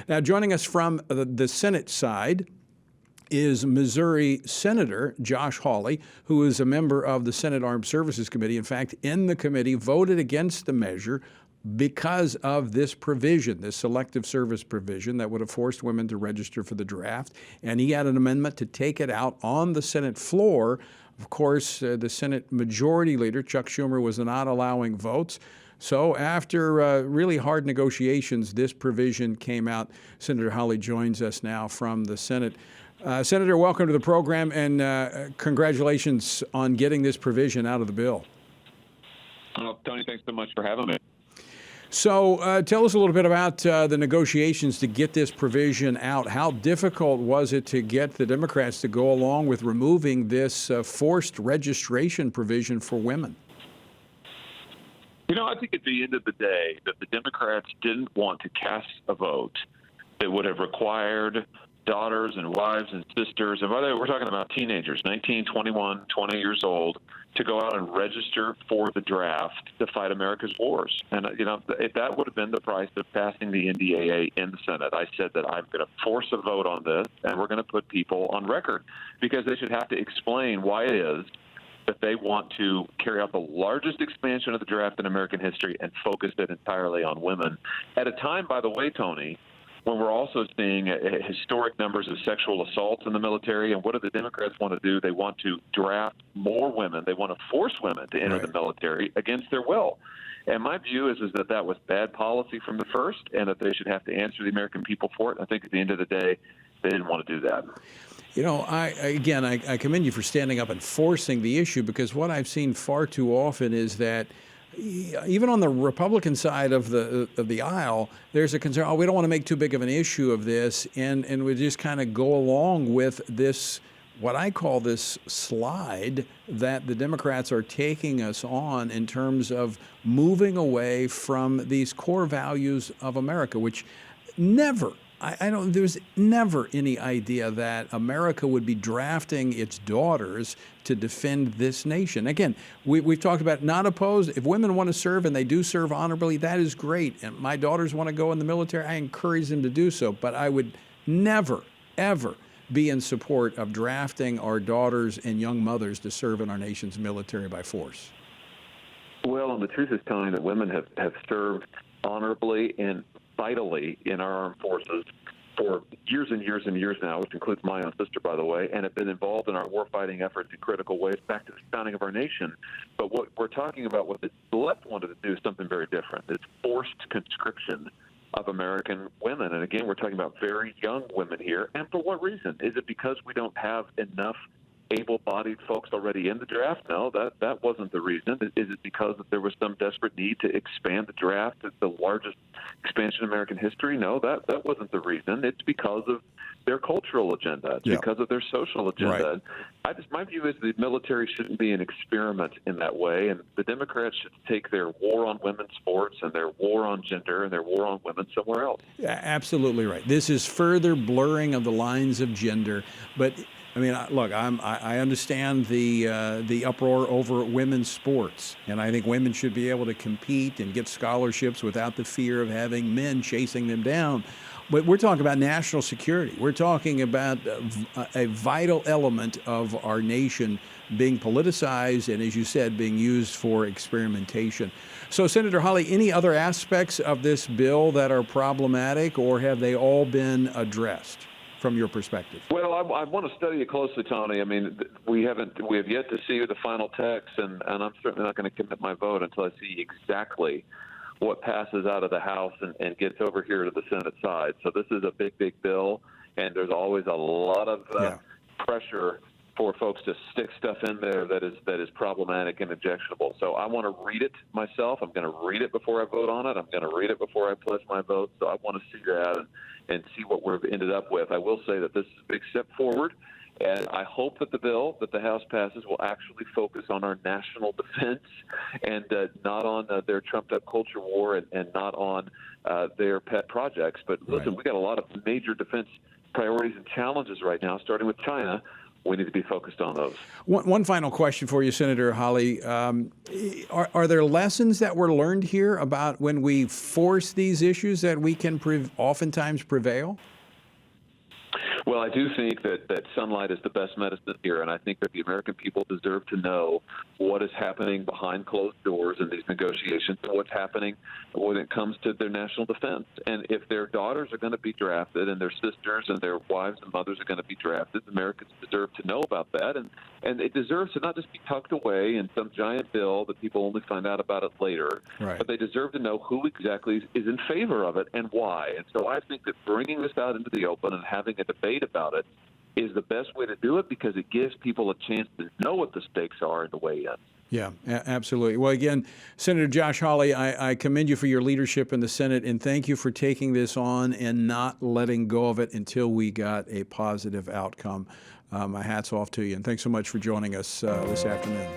Now, joining us from the Senate side is Missouri Senator Josh Hawley, who is a member of the Senate Armed Services Committee. In fact, in the committee, voted against the measure because of this provision, this selective service provision that would have forced women to register for the draft. And he had an amendment to take it out on the Senate floor. Of course, the Senate Majority Leader, Chuck Schumer, was not allowing votes. So after really hard negotiations, this provision came out. Senator Hawley joins us now from the Senate. Senator, welcome to the program, and congratulations on getting this provision out of the bill. Tony, thanks so much for having me. So tell us a little bit about the negotiations to get this provision out. How difficult was it to get the Democrats to go along with removing this forced registration provision for women? You know, I think at the end of the day that the Democrats didn't want to cast a vote that would have required daughters and wives and sisters, and by the way, we're talking about teenagers, 19, 21, 20 years old, to go out and register for the draft to fight America's wars. And, you know, that would have been the price of passing the NDAA in the Senate. I said that I'm going to force a vote on this, and we're going to put people on record because they should have to explain why it is that they want to carry out the largest expansion of the draft in American history and focus it entirely on women. At a time, by the way, Tony, when we're also seeing historic numbers of sexual assaults in the military. And what do the Democrats want to do? They want to draft more women. They want to force women to enter the military against their will. And my view is that that was bad policy from the first, and that they should have to answer the American people for it. I think at the end of the day, they didn't want to do that. You know, I commend you for standing up and forcing the issue, because what I've seen far too often is that even on the Republican side of the aisle, there's a concern, we don't want to make too big of an issue of this, and we just kind of go along with this, what I call this slide that the Democrats are taking us on in terms of moving away from these core values of America, which there's never any idea that America would be drafting its daughters to defend this nation. Again, we've talked about not opposed. If women want to serve and they do serve honorably, that is great. And my daughters want to go in the military, I encourage them to do so. But I would never, ever be in support of drafting our daughters and young mothers to serve in our nation's military by force. Well, and the truth is, Tony, that women have served honorably and vitally in our armed forces for years and years and years now, which includes my own sister, by the way, and have been involved in our warfighting efforts in critical ways back to the founding of our nation. But what we're talking about, what the left wanted to do, is something very different. It's forced conscription of American women. And again, we're talking about very young women here. And for what reason? Is it because we don't have enough able-bodied folks already in the draft? No, that wasn't the reason. Is it because there was some desperate need to expand the draft? It's the largest expansion in American history? No, that wasn't the reason. It's because of their cultural agenda. It's because of their social agenda. Right. My view is the military shouldn't be an experiment in that way, and the Democrats should take their war on women's sports and their war on gender and their war on women somewhere else. Yeah, absolutely right. This is further blurring of the lines of gender, but I mean, look, I understand the uproar over women's sports, and I think women should be able to compete and get scholarships without the fear of having men chasing them down. But we're talking about national security. We're talking about a vital element of our nation being politicized and, as you said, being used for experimentation. So, Senator Hawley, any other aspects of this bill that are problematic, or have they all been addressed from your perspective? Well, I want to study it closely, Tony. I mean, we have yet to see the final text, and I'm certainly not going to commit my vote until I see exactly what passes out of the House and gets over here to the Senate side. So this is a big, big bill, and there's always a lot of pressure for folks to stick stuff in there that is problematic and objectionable. So I want to read it myself. I'm going to read it before I vote on it. I'm going to read it before I pledge my vote. So I want to see that and see what we've ended up with. I will say that this is a big step forward, and I hope that the bill that the House passes will actually focus on our national defense and not on their trumped-up culture war and not on their pet projects. But listen, we got a lot of major defense priorities and challenges right now, starting with China, we need to be focused on those. One final question for you, Senator Hawley. Are there lessons that were learned here about when we force these issues that we can oftentimes prevail? Well, I do think that sunlight is the best medicine here, and I think that the American people deserve to know what is happening behind closed doors in these negotiations and what's happening when it comes to their national defense. And if their daughters are going to be drafted and their sisters and their wives and mothers are going to be drafted, Americans deserve to know about that. And it deserves to not just be tucked away in some giant bill that people only find out about it later, right. But they deserve to know who exactly is in favor of it and why. And so I think that bringing this out into the open and having a debate about it is the best way to do it, because it gives people a chance to know what the stakes are and to weigh in. Yeah, absolutely. Well, again, Senator Josh Hawley, I commend you for your leadership in the Senate, and thank you for taking this on and not letting go of it until we got a positive outcome. My hat's off to you, and thanks so much for joining us this afternoon.